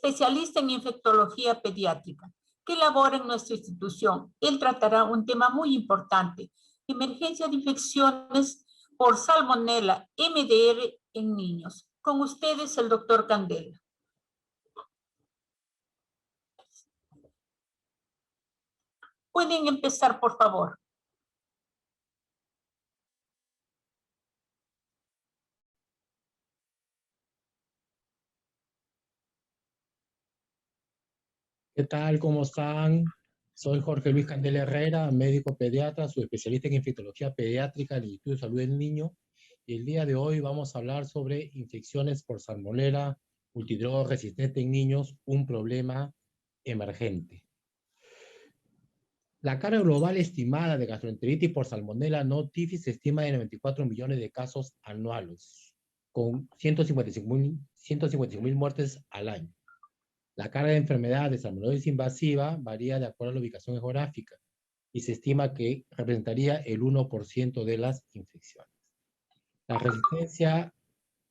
especialista en infectología pediátrica, que labora en nuestra institución. Él tratará un tema muy importante: emergencia de infecciones por salmonella MDR en niños. Con ustedes, el doctor Candela. Pueden empezar, por favor. ¿Qué tal? ¿Cómo están? Soy Jorge Luis Candela Herrera, médico pediatra, subespecialista en infectología pediátrica del Instituto de Salud del Niño. Y el día de hoy vamos a hablar sobre infecciones por salmonela multidroga resistente en niños, un problema emergente. La carga global estimada de gastroenteritis por salmonella no tifus se estima en 94 millones de casos anuales, con 155.000 muertes al año. La carga de enfermedad de salmonelosis invasiva varía de acuerdo a la ubicación geográfica y se estima que representaría el 1% de las infecciones. La resistencia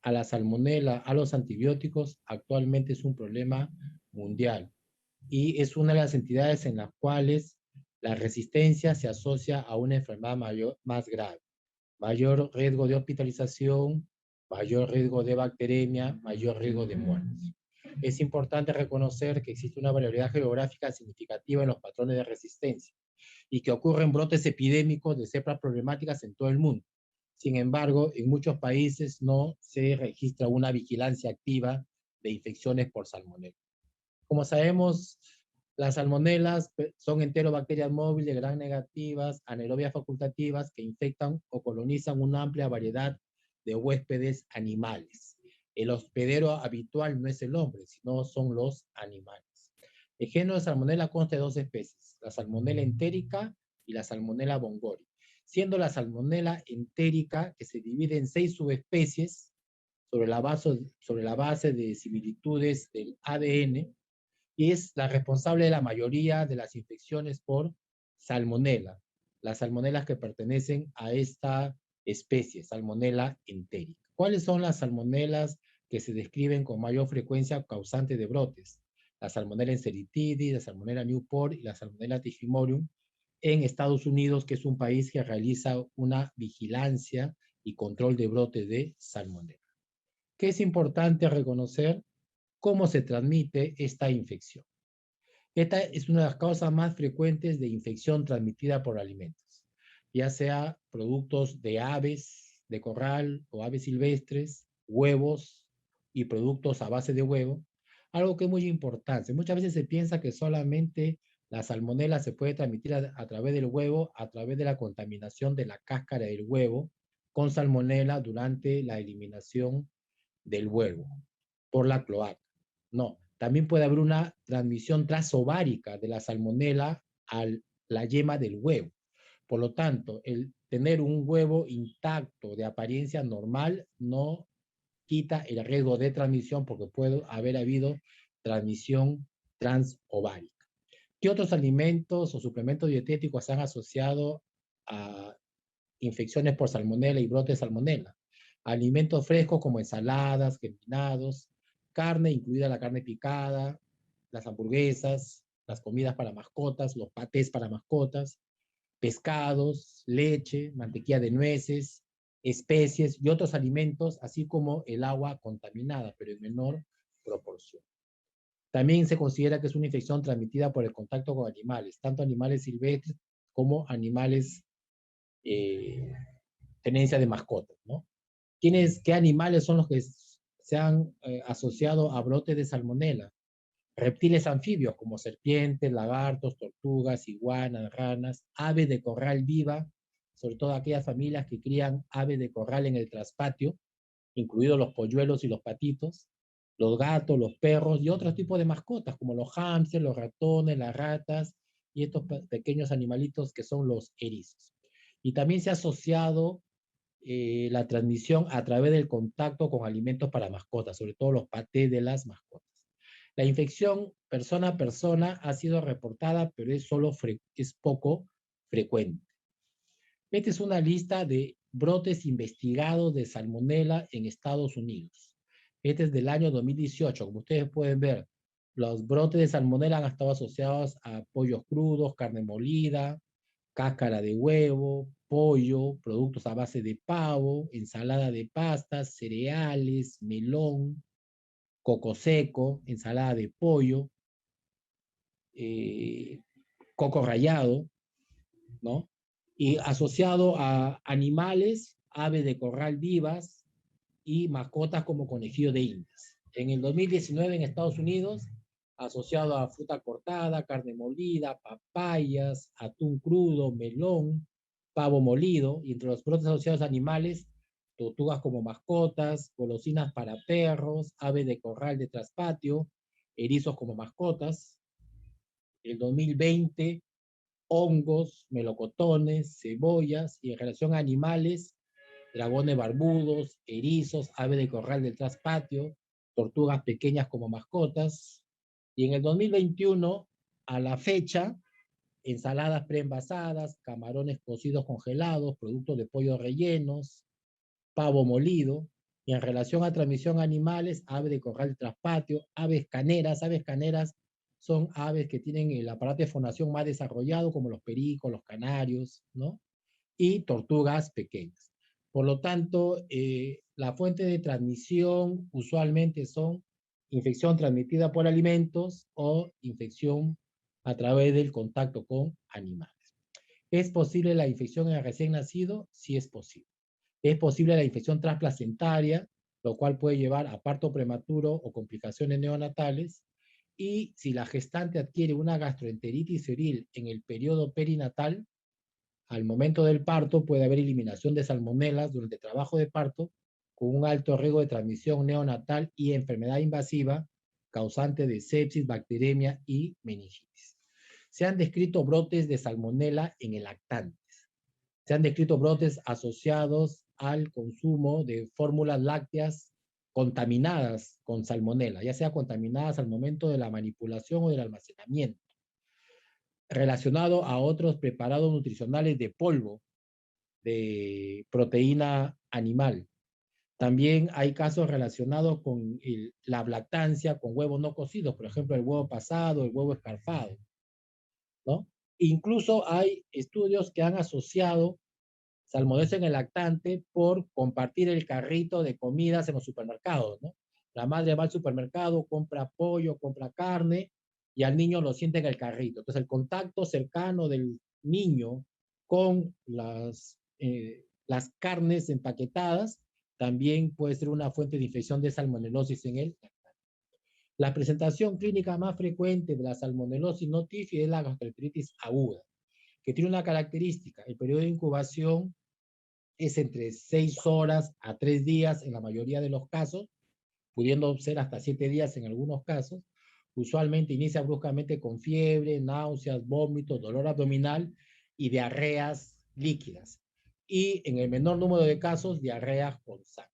a la salmonela, a los antibióticos, actualmente es un problema mundial y es una de las entidades en las cuales la resistencia se asocia a una enfermedad más grave, mayor riesgo de hospitalización, mayor riesgo de bacteremia, mayor riesgo de muerte. Es importante reconocer que existe una variabilidad geográfica significativa en los patrones de resistencia y que ocurren brotes epidémicos de cepas problemáticas en todo el mundo. Sin embargo, en muchos países no se registra una vigilancia activa de infecciones por salmonela. Como sabemos, las salmonelas son enterobacterias móviles gram negativas, anaerobias facultativas, que infectan o colonizan una amplia variedad de huéspedes animales. El hospedero habitual no es el hombre, sino son los animales. El género de salmonela consta de dos especies, la salmonela entérica y la salmonela bongori, siendo la salmonela entérica, que se divide en 6 subespecies sobre la base de similitudes del ADN, y es la responsable de la mayoría de las infecciones por salmonela, las salmonelas que pertenecen a esta especie, salmonela entérica. ¿Cuáles son las salmonelas que se describen con mayor frecuencia causante de brotes? La salmonela enteritidis, la salmonela Newport y la salmonela tigrimorium en Estados Unidos, que es un país que realiza una vigilancia y control de brotes de salmonela. ¿Qué es importante reconocer? ¿Cómo se transmite esta infección? Esta es una de las causas más frecuentes de infección transmitida por alimentos, ya sea productos de aves de corral o aves silvestres, huevos y productos a base de huevo. Algo que es muy importante. Muchas veces se piensa que solamente la salmonela se puede transmitir a través del huevo, a través de la contaminación de la cáscara del huevo con salmonela durante la eliminación del huevo por la cloaca. No, también puede haber una transmisión transovárica de la salmonela a la yema del huevo. Por lo tanto, el tener un huevo intacto de apariencia normal no quita el riesgo de transmisión, porque puede haber habido transmisión transovárica. ¿Qué otros alimentos o suplementos dietéticos se han asociado a infecciones por salmonela y brotes de salmonela? Alimentos frescos como ensaladas, germinados, carne, incluida la carne picada, las hamburguesas, las comidas para mascotas, los patés para mascotas, pescados, leche, mantequilla de nueces, especies y otros alimentos, así como el agua contaminada, pero en menor proporción. También se considera que es una infección transmitida por el contacto con animales, tanto animales silvestres como animales tenencia de mascotas, ¿no? ¿Qué animales son los que se han asociado a brotes de salmonela? Reptiles anfibios como serpientes, lagartos, tortugas, iguanas, ranas, aves de corral viva, sobre todo aquellas familias que crían aves de corral en el traspatio, incluidos los polluelos y los patitos, los gatos, los perros y otros tipos de mascotas como los hámsters, los ratones, las ratas y estos pequeños animalitos que son los erizos. Y también se ha asociado la transmisión a través del contacto con alimentos para mascotas, sobre todo los patés de las mascotas. La infección persona a persona ha sido reportada, pero es poco frecuente. Esta es una lista de brotes investigados de salmonela en Estados Unidos. Este es del año 2018. Como ustedes pueden ver, Los brotes de salmonela han estado asociados a pollos crudos, carne molida, cáscara de huevo, pollo, productos a base de pavo, ensalada de pastas, cereales, melón, coco seco, ensalada de pollo, eh, coco rallado, ¿no? Y asociado a animales, aves de corral vivas y mascotas como conejillo de indias. En el 2019 en Estados Unidos, asociado a fruta cortada, carne molida, papayas, atún crudo, melón, pavo molido, y entre los brotes asociados a animales, tortugas como mascotas, golosinas para perros, aves de corral de traspatio, erizos como mascotas. El 2020, hongos, melocotones, cebollas, y en relación a animales, dragones barbudos, erizos, ave de corral del traspatio, tortugas pequeñas como mascotas. Y en el 2021, a la fecha, ensaladas preenvasadas, camarones cocidos congelados, productos de pollo rellenos, pavo molido. Y en relación a transmisión a animales, ave de corral del traspatio, aves caneras. Aves caneras son aves que tienen el aparato de fonación más desarrollado, como los pericos, los canarios, ¿no? Y tortugas pequeñas. Por lo tanto, la fuente de transmisión usualmente son infección transmitida por alimentos o infección a través del contacto con animales. ¿Es posible la infección en el recién nacido? Sí es posible. Es posible la infección transplacentaria, lo cual puede llevar a parto prematuro o complicaciones neonatales. Y si la gestante adquiere una gastroenteritis febril en el periodo perinatal, al momento del parto puede haber eliminación de salmonelas durante el trabajo de parto con un alto riesgo de transmisión neonatal y enfermedad invasiva causante de sepsis, bacteremia y meningitis. Se han descrito brotes de salmonela en el lactante. Se han descrito brotes asociados al consumo de fórmulas lácteas contaminadas con salmonela, ya sea contaminadas al momento de la manipulación o del almacenamiento, relacionado a otros preparados nutricionales de polvo de proteína animal. También hay casos relacionados con la lactancia con huevos no cocidos, por ejemplo, el huevo pasado, el huevo escarfado, ¿no? Incluso hay estudios que han asociado salmonela en el lactante por compartir el carrito de comidas en los supermercados, ¿no? La madre va al supermercado, compra pollo, compra carne y al niño lo siente en el carrito. Entonces el contacto cercano del niño con las carnes empaquetadas también puede ser una fuente de infección de salmonelosis en él. La presentación clínica más frecuente de la salmonelosis no tífida es la gastroenteritis aguda, que tiene una característica: el periodo de incubación es entre 6 horas a 3 días en la mayoría de los casos, pudiendo ser hasta 7 días en algunos casos. Usualmente inicia bruscamente con fiebre, náuseas, vómitos, dolor abdominal y diarreas líquidas. Y en el menor número de casos, diarreas con sangre.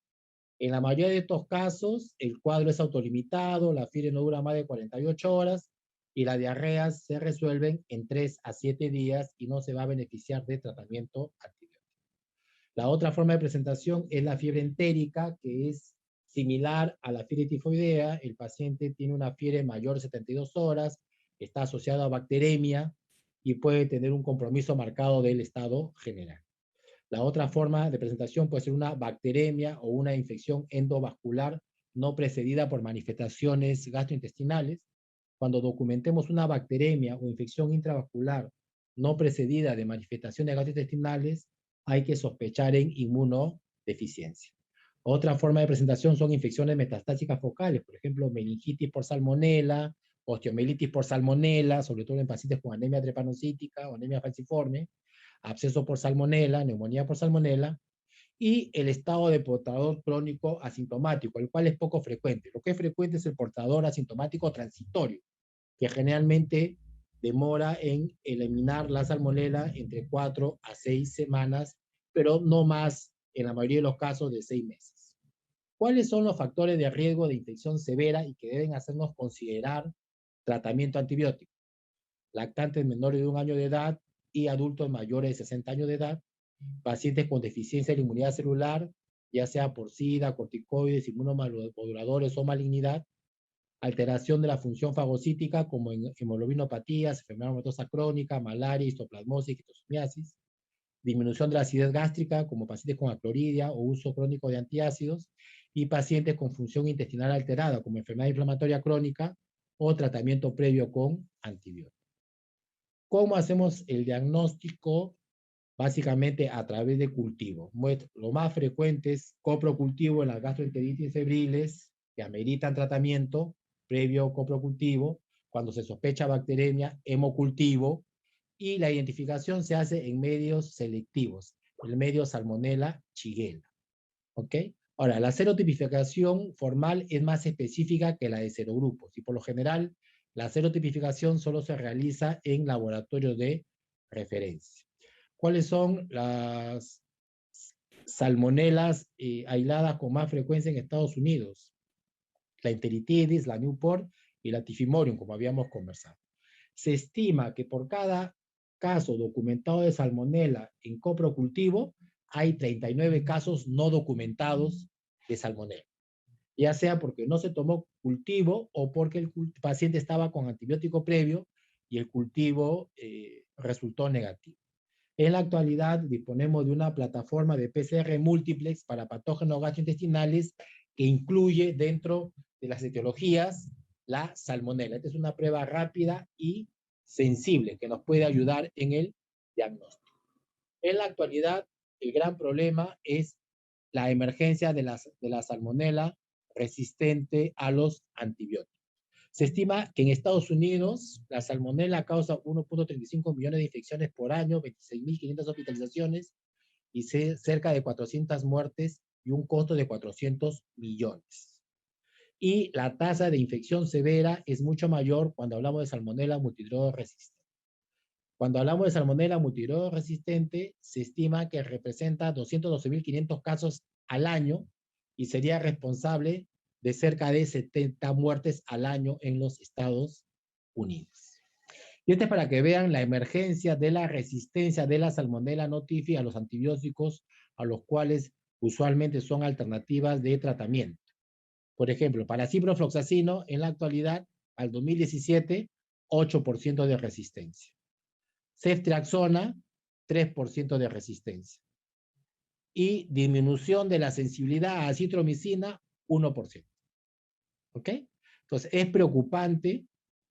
En la mayoría de estos casos, el cuadro es autolimitado, la fiebre no dura más de 48 horas y las diarreas se resuelven en 3 a 7 días y no se va a beneficiar de tratamiento antibiótico. La otra forma de presentación es la fiebre entérica, que es similar a la fiebre tifoidea. El paciente tiene una fiebre mayor de 72 horas, está asociado a bacteremia y puede tener un compromiso marcado del estado general. La otra forma de presentación puede ser una bacteremia o una infección endovascular no precedida por manifestaciones gastrointestinales. Cuando documentemos una bacteremia o infección intravascular no precedida de manifestaciones gastrointestinales, hay que sospechar en inmunodeficiencia. Otra forma de presentación son infecciones metastásicas focales, por ejemplo, meningitis por salmonela, osteomielitis por salmonela, sobre todo en pacientes con anemia drepanocítica o anemia falciforme, absceso por salmonela, neumonía por salmonela, y el estado de portador crónico asintomático, el cual es poco frecuente. Lo que es frecuente es el portador asintomático transitorio, que generalmente demora en eliminar la salmonela entre 4 a 6 semanas, pero no más en la mayoría de los casos de 6 meses. ¿Cuáles son los factores de riesgo de infección severa y que deben hacernos considerar tratamiento antibiótico? Lactantes menores de 1 año de edad y adultos mayores de 60 años de edad, pacientes con deficiencia de la inmunidad celular, ya sea por SIDA, corticoides, inmunomoduladores o malignidad, alteración de la función fagocítica como en hemoglobinopatías, enfermedad reumatosa crónica, malaria, histoplasmosis, quitosomiasis, disminución de la acidez gástrica como pacientes con acloridia o uso crónico de antiácidos, y pacientes con función intestinal alterada como enfermedad inflamatoria crónica o tratamiento previo con antibióticos. ¿Cómo hacemos el diagnóstico? Básicamente a través de cultivo. Lo más frecuente es coprocultivo en las gastroenteritis febriles que ameritan tratamiento previo coprocultivo, cuando se sospecha bacteremia, hemocultivo, y la identificación se hace en medios selectivos, el medio Salmonella Shigella. ¿Ok? Ahora, la serotipificación formal es más específica que la de serogrupos, y por lo general la serotipificación solo se realiza en laboratorios de referencia. ¿Cuáles son las salmonelas aisladas con más frecuencia en Estados Unidos? La enteritidis, la Newport y la tifimorium, como habíamos conversado. Se estima que por cada caso documentado de salmonela en coprocultivo, hay 39 casos no documentados de salmonela, ya sea porque no se tomó cultivo o porque el paciente estaba con antibiótico previo y el cultivo resultó negativo. En la actualidad disponemos de una plataforma de PCR múltiplex para patógenos gastrointestinales que incluye dentro de las etiologías la salmonela. Esta es una prueba rápida y sensible que nos puede ayudar en el diagnóstico. En la actualidad, el gran problema es la emergencia de la salmonela resistente a los antibióticos. Se estima que en Estados Unidos la salmonela causa 1.35 millones de infecciones por año, 26.500 hospitalizaciones y cerca de 400 muertes y un costo de 400 millones. Y la tasa de infección severa es mucho mayor cuando hablamos de salmonela multidroga resistente. Cuando hablamos de salmonela multidroga resistente, se estima que representa 212.500 casos al año y sería responsable de cerca de 70 muertes al año en los Estados Unidos. Y este es para que vean la emergencia de la resistencia de la salmonella notifi a los antibióticos, a los cuales usualmente son alternativas de tratamiento. Por ejemplo, para ciprofloxacino, en la actualidad, al 2017, 8% de resistencia. Ceftriaxona, 3% de resistencia. Y disminución de la sensibilidad a acitromicina, 1%. ¿Ok? Entonces, es preocupante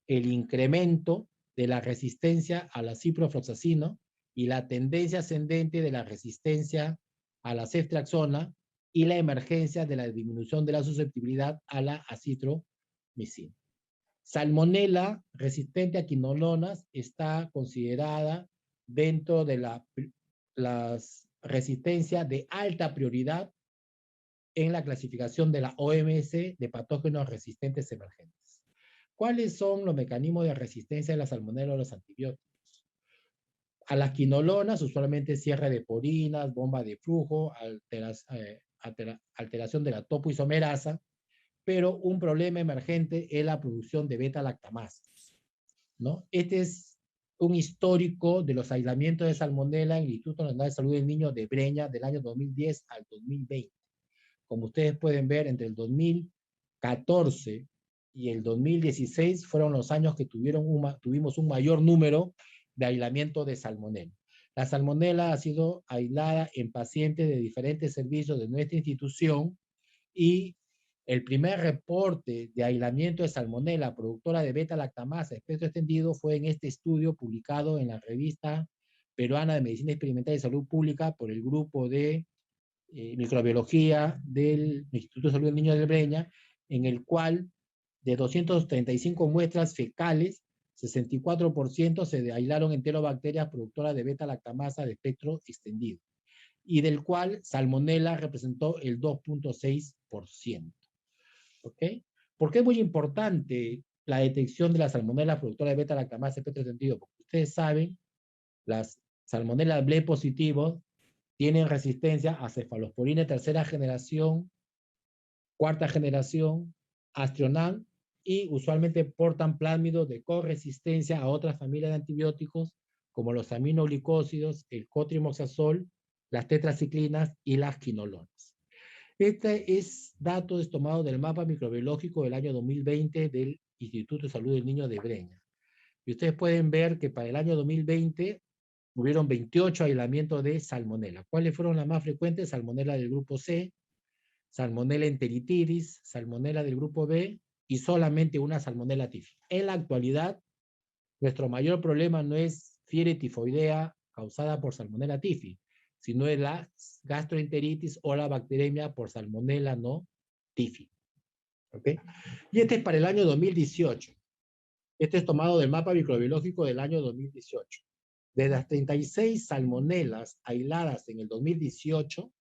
el incremento de la resistencia a la ciprofloxacino y la tendencia ascendente de la resistencia a la ceftriaxona y la emergencia de la disminución de la susceptibilidad a la acitromicina. Salmonella resistente a quinolonas está considerada dentro de las resistencias de alta prioridad en la clasificación de la OMS de patógenos resistentes emergentes. ¿Cuáles son los mecanismos de resistencia de la salmonella a los antibióticos? A las quinolonas, usualmente cierre de porinas, bomba de flujo, alteración de la topoisomerasa, pero un problema emergente es la producción de beta-lactamasas, ¿no? Este es un histórico de los aislamientos de salmonella en el Instituto Nacional de Salud del Niño de Breña del año 2010 al 2020. Como ustedes pueden ver, entre el 2014 y el 2016 fueron los años que tuvimos un mayor número de aislamiento de salmonella. La salmonella ha sido aislada en pacientes de diferentes servicios de nuestra institución y el primer reporte de aislamiento de salmonella productora de beta-lactamasa espectro extendido fue en este estudio publicado en la revista peruana de Medicina Experimental y Salud Pública por el grupo de microbiología del Instituto de Salud del Niño de Breña, en el cual de 235 muestras fecales, 64% se aislaron enterobacterias productoras de beta-lactamasa de espectro extendido, y del cual salmonella representó el 2.6%. ¿Ok? ¿Por qué es muy importante la detección de la salmonella productora de beta-lactamasa de espectro extendido? Porque ustedes saben, las salmonella BLE positivos tienen resistencia a cefalosporina de tercera generación, cuarta generación, Aztreonam, y usualmente portan plásmidos de corresistencia a otras familias de antibióticos como los aminoglicósidos, el cotrimoxazol, las tetraciclinas y las quinolonas. Este es datos tomados del mapa microbiológico del año 2020 del Instituto de Salud del Niño de Breña. Y ustedes pueden ver que para el año 2020 hubieron 28 aislamientos de salmonela. ¿Cuáles fueron las más frecuentes? Salmonela del grupo C, salmonela enteritidis, salmonela del grupo B y solamente una salmonela tifus. En la actualidad, nuestro mayor problema no es fiebre tifoidea causada por salmonela tifus, sino es la gastroenteritis o la bacteremia por salmonela no tifus. ¿Okay? Y este es para el año 2018. Este es tomado del mapa microbiológico del año 2018. De las 36 salmonelas aisladas en el 2018,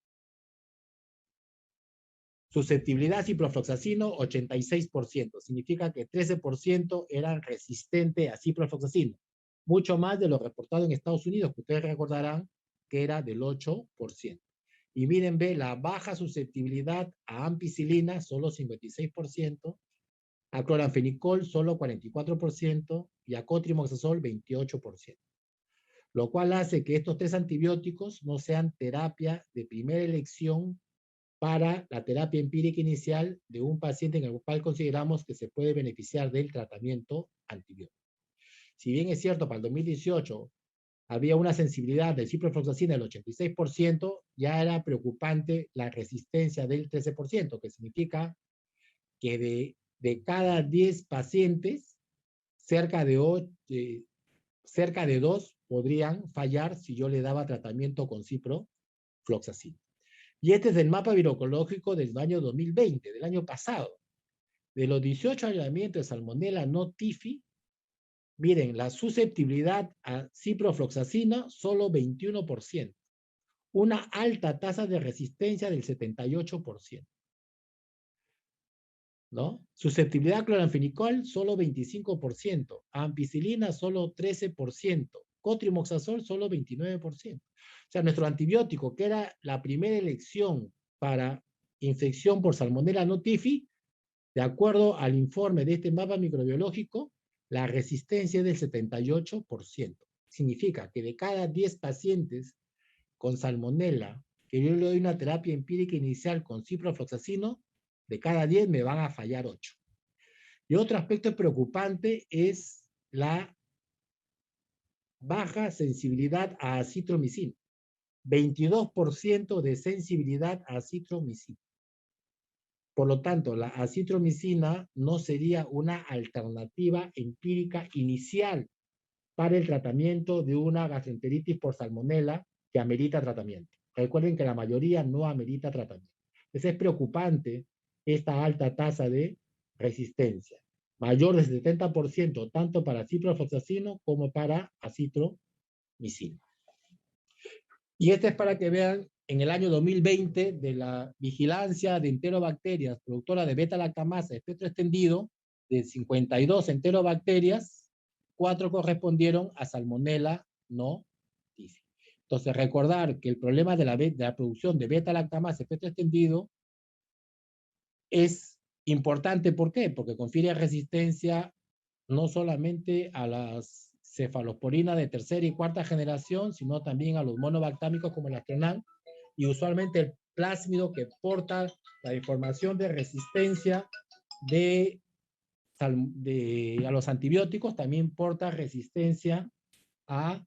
susceptibilidad a ciprofloxacino, 86%. Significa que 13% eran resistentes a ciprofloxacino. Mucho más de lo reportado en Estados Unidos, que ustedes recordarán que era del 8%. Y miren, ve, la baja susceptibilidad a ampicilina, solo 56%, a cloranfenicol, solo 44%, y a cotrimoxazol, 28%. Lo cual hace que estos 3 antibióticos no sean terapia de primera elección para la terapia empírica inicial de un paciente en el cual consideramos que se puede beneficiar del tratamiento antibiótico. Si bien es cierto, para el 2018 había una sensibilidad del ciprofloxacina del 86%, ya era preocupante la resistencia del 13%, que significa que de cada 10 pacientes, cerca de 2 podrían fallar si yo le daba tratamiento con ciprofloxacina. Y este es el mapa virocológico del año 2020, del año pasado. De los 18 aislamientos de salmonella no tifus, miren, la susceptibilidad a ciprofloxacina solo 21%. Una alta tasa de resistencia del 78%. ¿No? Susceptibilidad a cloranfenicol solo 25%. A ampicilina solo 13%. Cotrimoxazol solo 29%. O sea, nuestro antibiótico, que era la primera elección para infección por salmonella no tifus, de acuerdo al informe de este mapa microbiológico, la resistencia es del 78%. Significa que de cada 10 pacientes con salmonella, que yo le doy una terapia empírica inicial con ciprofloxacino, de cada 10 me van a fallar 8. Y otro aspecto preocupante es la baja sensibilidad a acitromicina. 22% de sensibilidad a acitromicina. Por lo tanto, la acitromicina no sería una alternativa empírica inicial para el tratamiento de una gastroenteritis por salmonella que amerita tratamiento. Recuerden que la mayoría no amerita tratamiento. Entonces es preocupante esta alta tasa de resistencia, mayor del 70% tanto para ciprofloxacino como para acitromicina. Y este es para que vean en el año 2020 de la vigilancia de enterobacterias productora de beta-lactamasa espectro extendido, de 52 enterobacterias, 4 correspondieron a salmonella no tifus. Entonces, recordar que el problema de la producción de beta-lactamasa espectro extendido es importante. ¿Por qué? Porque confiere resistencia no solamente a las cefalosporinas de tercera y cuarta generación, sino también a los monobactámicos como el astronal, y usualmente el plásmido que porta la información de resistencia a los antibióticos también porta resistencia a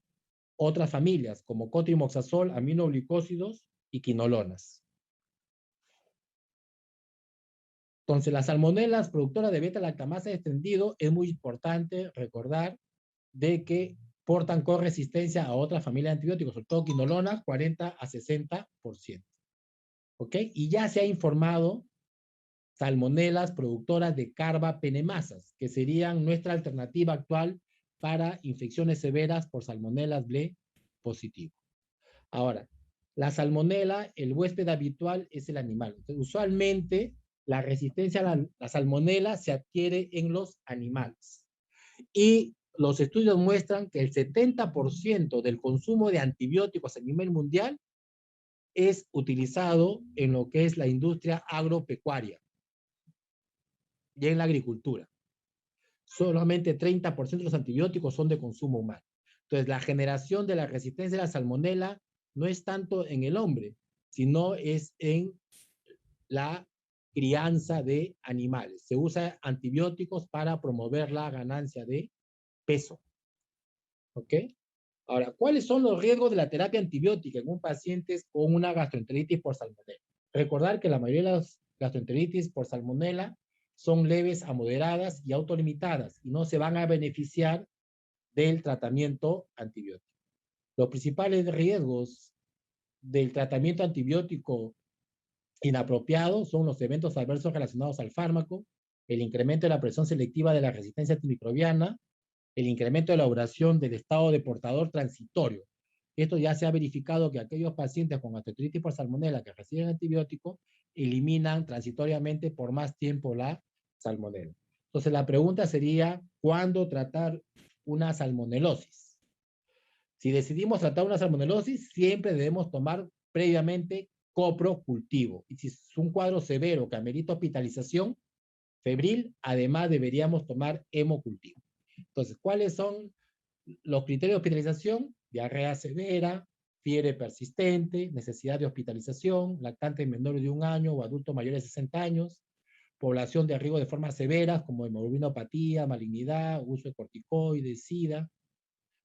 otras familias, como cotrimoxazol, aminoglicósidos y quinolonas. Entonces, las salmonelas productoras de beta-lactamasa extendido, es muy importante recordar de que portan corresistencia a otra familia de antibióticos, sobre todo quinolonas, 40 a 60%. ¿Ok? Y ya se ha informado salmonelas productoras de carbapenemasas, que serían nuestra alternativa actual para infecciones severas por salmonelas B positivo. Ahora, la salmonela, el huésped habitual es el animal. Entonces, usualmente, la resistencia a la salmonela se adquiere en los animales. Y los estudios muestran que el 70% del consumo de antibióticos a nivel mundial es utilizado en lo que es la industria agropecuaria y en la agricultura. Solamente 30% de los antibióticos son de consumo humano. Entonces, la generación de la resistencia a la salmonela no es tanto en el hombre, sino es en la crianza de animales. Se usa antibióticos para promover la ganancia de peso. ¿Ok? Ahora, ¿cuáles son los riesgos de la terapia antibiótica en un paciente con una gastroenteritis por salmonela? Recordar que la mayoría de las gastroenteritis por salmonela son leves a moderadas y autolimitadas y no se van a beneficiar del tratamiento antibiótico. Los principales riesgos del tratamiento antibiótico inapropiado son los eventos adversos relacionados al fármaco, el incremento de la presión selectiva de la resistencia antimicrobiana, el incremento de la duración del estado de portador transitorio. Esto ya se ha verificado que aquellos pacientes con gastroenteritis por salmonela que reciben antibiótico eliminan transitoriamente por más tiempo la salmonela. Entonces la pregunta sería, ¿cuándo tratar una salmonelosis? Si decidimos tratar una salmonelosis, siempre debemos tomar previamente coprocultivo. Y si es un cuadro severo que amerita hospitalización febril, además deberíamos tomar hemocultivo. Entonces, ¿cuáles son los criterios de hospitalización? Diarrea severa, fiebre persistente, necesidad de hospitalización, lactantes menores de 1 año o adultos mayores de 60 años, población de riesgo de formas severas como hemoglobinopatía, malignidad, uso de corticoides, SIDA,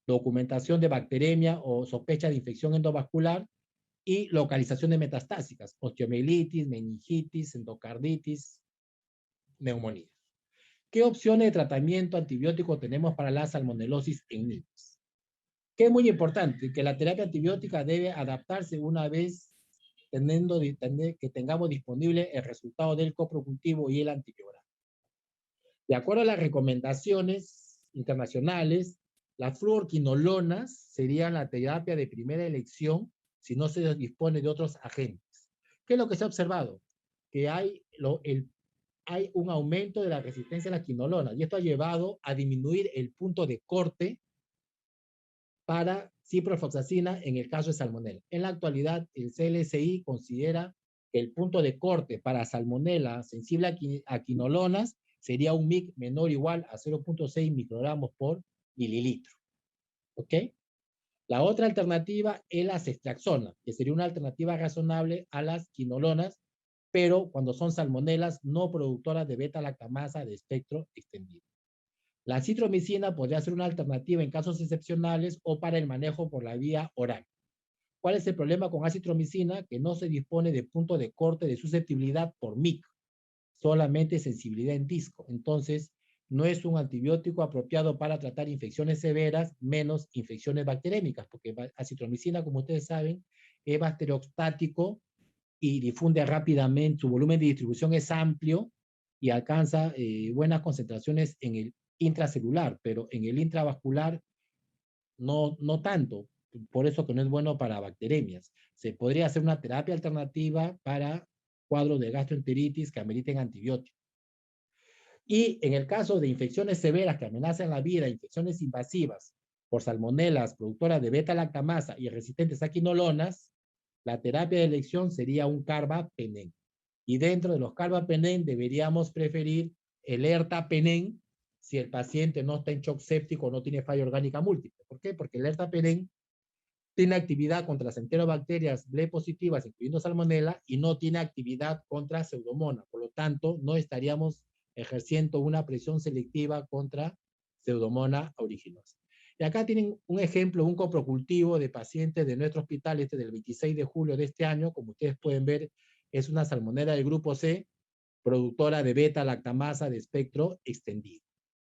documentación de bacteremia o sospecha de infección endovascular y localización de metastásicas, osteomielitis, meningitis, endocarditis, neumonía. ¿Qué opciones de tratamiento antibiótico tenemos para la salmonelosis en niños? Que es muy importante, que la terapia antibiótica debe adaptarse una vez que tengamos disponible el resultado del coprocultivo y el antibiótico. De acuerdo a las recomendaciones internacionales, las fluorquinolonas serían la terapia de primera elección si no se dispone de otros agentes. ¿Qué es lo que se ha observado? Que hay un aumento de la resistencia a la quinolona y esto ha llevado a disminuir el punto de corte para ciprofloxacina en el caso de salmonela. En la actualidad, el CLSI considera que el punto de corte para salmonela sensible a quinolonas sería un MIC menor o igual a 0.6 microgramos por mililitro. ¿Ok? La otra alternativa es la ceftriaxona, que sería una alternativa razonable a las quinolonas, pero cuando son salmonelas no productoras de beta-lactamasa de espectro extendido. La citromicina podría ser una alternativa en casos excepcionales o para el manejo por la vía oral. ¿Cuál es el problema con acitromicina? Que no se dispone de punto de corte de susceptibilidad por MIC, solamente sensibilidad en disco. Entonces, no es un antibiótico apropiado para tratar infecciones severas, menos infecciones bacterémicas, porque acitromicina, como ustedes saben, es bacteriostático y difunde rápidamente, su volumen de distribución es amplio y alcanza buenas concentraciones en el intracelular, pero en el intravascular no tanto, por eso que no es bueno para bacteremias. Se podría hacer una terapia alternativa para cuadros de gastroenteritis que ameriten antibióticos. Y en el caso de infecciones severas que amenazan la vida, infecciones invasivas por salmonelas productoras de beta-lactamasa y resistentes a quinolonas, la terapia de elección sería un carbapenem. Y dentro de los carbapenem deberíamos preferir el ertapenem si el paciente no está en shock séptico o no tiene falla orgánica múltiple. ¿Por qué? Porque el ertapenem tiene actividad contra las enterobacterias B positivas, incluyendo salmonella, y no tiene actividad contra pseudomonas. Por lo tanto, no estaríamos ejerciendo una presión selectiva contra pseudomonas aeruginosa. Y acá tienen un ejemplo, un coprocultivo de pacientes de nuestro hospital, este del 26 de julio de este año. Como ustedes pueden ver, es una salmonela del grupo C, productora de beta-lactamasa de espectro extendido,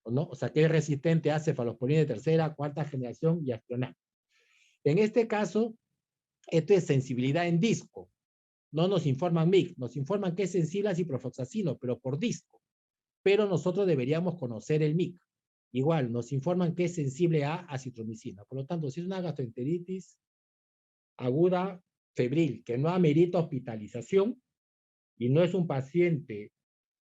¿no? O sea, que es resistente a cefalosporina de tercera, cuarta generación y astronato. En este caso, esto es sensibilidad en disco. No nos informan MIC, nos informan que es sensible a ciprofloxacino, pero por disco. Pero nosotros deberíamos conocer el MIC. Igual, nos informan que es sensible a acitromicina. Por lo tanto, si es una gastroenteritis aguda febril que no amerita hospitalización y no es un paciente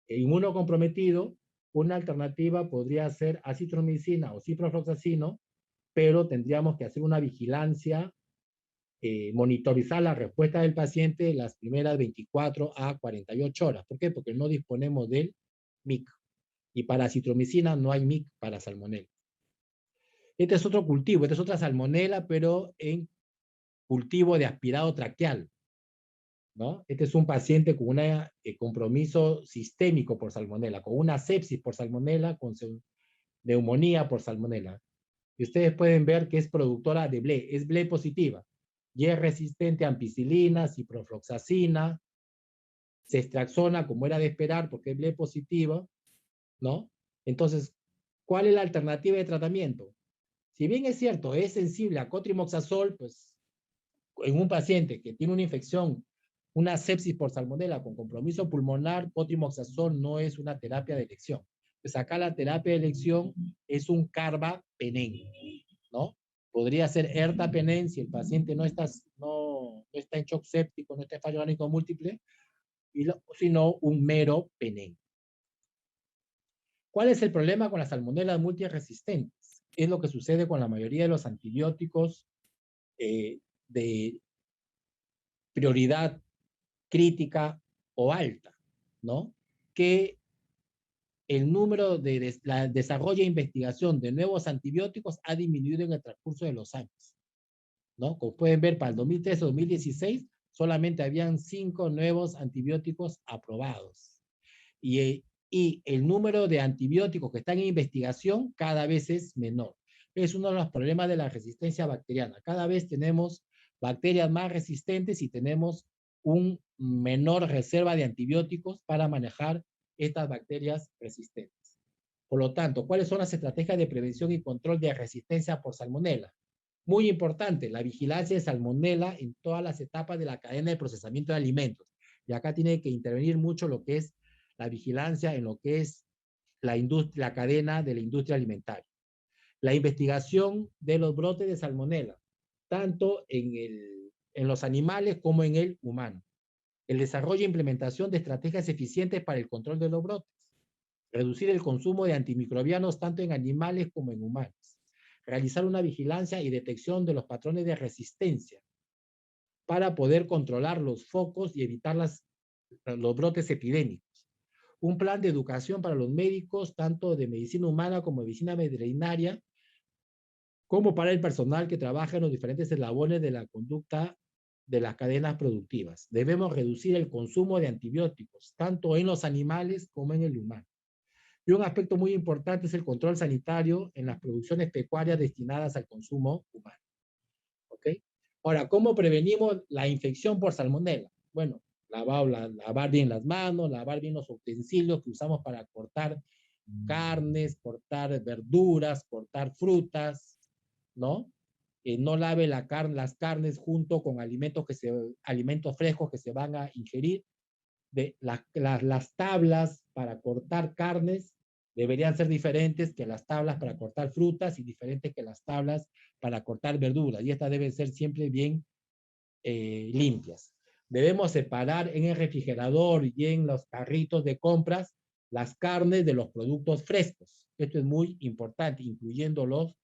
inmunocomprometido, una alternativa podría ser acitromicina o ciprofloxacino, pero tendríamos que hacer una vigilancia, monitorizar la respuesta del paciente las primeras 24 a 48 horas. ¿Por qué? Porque no disponemos del MIC. Y para acitromicina no hay MIC para salmonela. Este es otro cultivo, esta es otra salmonela, pero en cultivo de aspirado traqueal. ¿no? Este es un paciente con un compromiso sistémico por salmonela, con una sepsis por salmonela, con neumonía por salmonela. Y ustedes pueden ver que es productora de BLE, es BLE positiva, y es resistente a ampicilina, ciprofloxacina, ceftriaxona, como era de esperar, porque es BLE positiva, ¿no? Entonces, ¿cuál es la alternativa de tratamiento? Si bien es cierto, es sensible a cotrimoxazol, pues en un paciente que tiene una infección, una sepsis por salmonela con compromiso pulmonar, cotrimoxazol no es una terapia de elección. Pues acá la terapia de elección es un carbapenem, ¿no? Podría ser ertapenem si el paciente no está en shock séptico, no está en fallo orgánico múltiple, sino un meropenem. ¿Cuál es el problema con las salmonelas multiresistentes? Es lo que sucede con la mayoría de los antibióticos de prioridad crítica o alta, ¿no? Que el número de desarrollo e investigación de nuevos antibióticos ha disminuido en el transcurso de los años, ¿no? Como pueden ver, para el 2013-2016 solamente habían 5 nuevos antibióticos aprobados. Y el número de antibióticos que están en investigación cada vez es menor. Es uno de los problemas de la resistencia bacteriana. Cada vez tenemos bacterias más resistentes y tenemos un menor reserva de antibióticos para manejar estas bacterias resistentes. Por lo tanto, ¿cuáles son las estrategias de prevención y control de resistencia por salmonela? Muy importante, la vigilancia de salmonela en todas las etapas de la cadena de procesamiento de alimentos. Y acá tiene que intervenir mucho lo que es la vigilancia en lo que es la cadena de la industria alimentaria. La investigación de los brotes de salmonela, tanto en los animales como en el humano. El desarrollo e implementación de estrategias eficientes para el control de los brotes. Reducir el consumo de antimicrobianos tanto en animales como en humanos. Realizar una vigilancia y detección de los patrones de resistencia para poder controlar los focos y evitar los brotes epidémicos. Un plan de educación para los médicos, tanto de medicina humana como de medicina veterinaria, como para el personal que trabaja en los diferentes eslabones de la conducta de las cadenas productivas. Debemos reducir el consumo de antibióticos, tanto en los animales como en el humano. Y un aspecto muy importante es el control sanitario en las producciones pecuarias destinadas al consumo humano. ¿Ok? Ahora, ¿cómo prevenimos la infección por salmonela? Bueno, lavar bien las manos, lavar bien los utensilios que usamos para cortar carnes, cortar verduras, cortar frutas, ¿no? No lave las carnes junto con alimentos frescos que se van a ingerir. Las tablas para cortar carnes deberían ser diferentes que las tablas para cortar frutas y diferentes que las tablas para cortar verduras. Y estas deben ser siempre bien limpias. Debemos separar en el refrigerador y en los carritos de compras las carnes de los productos frescos. Esto es muy importante, incluyendo los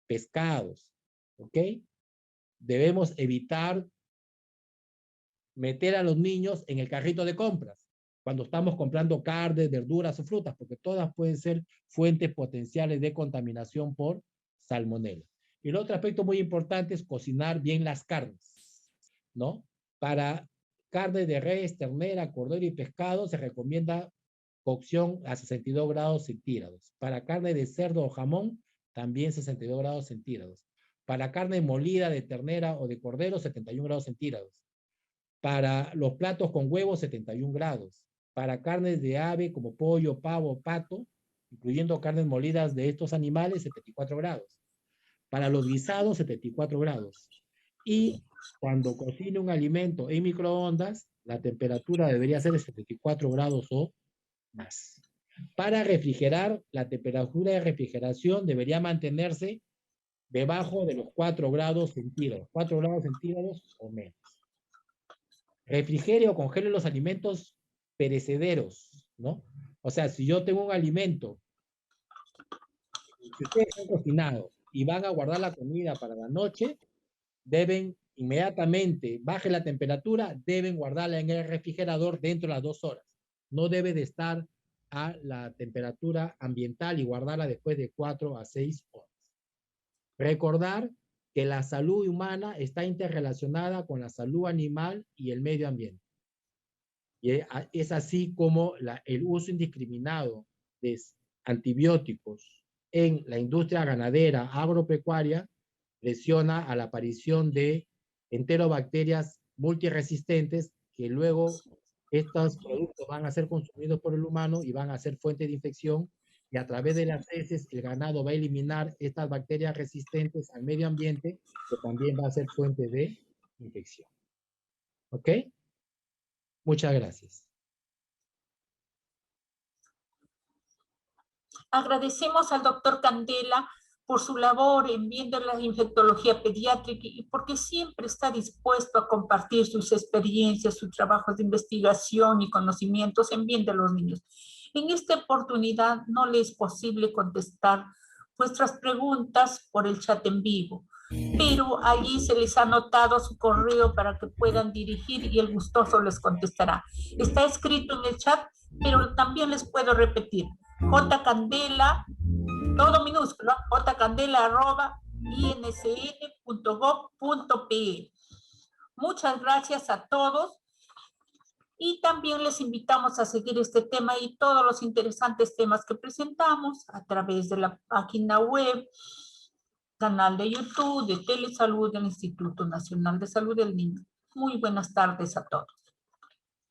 pescados. ¿Ok? Debemos evitar meter a los niños en el carrito de compras cuando estamos comprando carnes, verduras o frutas, porque todas pueden ser fuentes potenciales de contaminación por salmonela. Y el otro aspecto muy importante es cocinar bien las carnes, ¿no? Para carne de res, ternera, cordero y pescado se recomienda cocción a 62 grados centígrados. Para carne de cerdo o jamón, también 62 grados centígrados. Para carne molida de ternera o de cordero, 71 grados centígrados. Para los platos con huevos, 71 grados. Para carnes de ave como pollo, pavo, pato, incluyendo carnes molidas de estos animales, 74 grados. Para los guisados, 74 grados. Y cuando cocine un alimento en microondas, la temperatura debería ser de 74 grados o más. Para refrigerar, la temperatura de refrigeración debería mantenerse debajo de los 4 grados centígrados. 4 grados centígrados o menos. Refrigere o congele los alimentos perecederos, ¿no? O sea, si yo tengo un alimento, si ustedes han cocinado y van a guardar la comida para la noche, deben inmediatamente, baje la temperatura, deben guardarla en el refrigerador dentro de las 2 horas. No debe de estar a la temperatura ambiental y guardarla después de 4 a 6 horas. Recordar que la salud humana está interrelacionada con la salud animal y el medio ambiente. Y es así como el uso indiscriminado de antibióticos en la industria ganadera agropecuaria lesiona a la aparición de enterobacterias multiresistentes que luego estos productos van a ser consumidos por el humano y van a ser fuente de infección, y a través de las heces el ganado va a eliminar estas bacterias resistentes al medio ambiente, que también va a ser fuente de infección. ¿Ok? Muchas gracias. Agradecemos al doctor Candela por su labor en viendo la infectología pediátrica y porque siempre está dispuesto a compartir sus experiencias, sus trabajos de investigación y conocimientos en bien de los niños. En esta oportunidad no le es posible contestar vuestras preguntas por el chat en vivo, pero allí se les ha anotado su correo para que puedan dirigir y el gustoso les contestará. Está escrito en el chat, pero también les puedo repetir. jcandela, todo minúsculo, jcandela@insn.gov.pe. Muchas gracias a todos y también les invitamos a seguir este tema y todos los interesantes temas que presentamos a través de la página web, canal de YouTube, de Telesalud del Instituto Nacional de Salud del Niño. Muy buenas tardes a todos.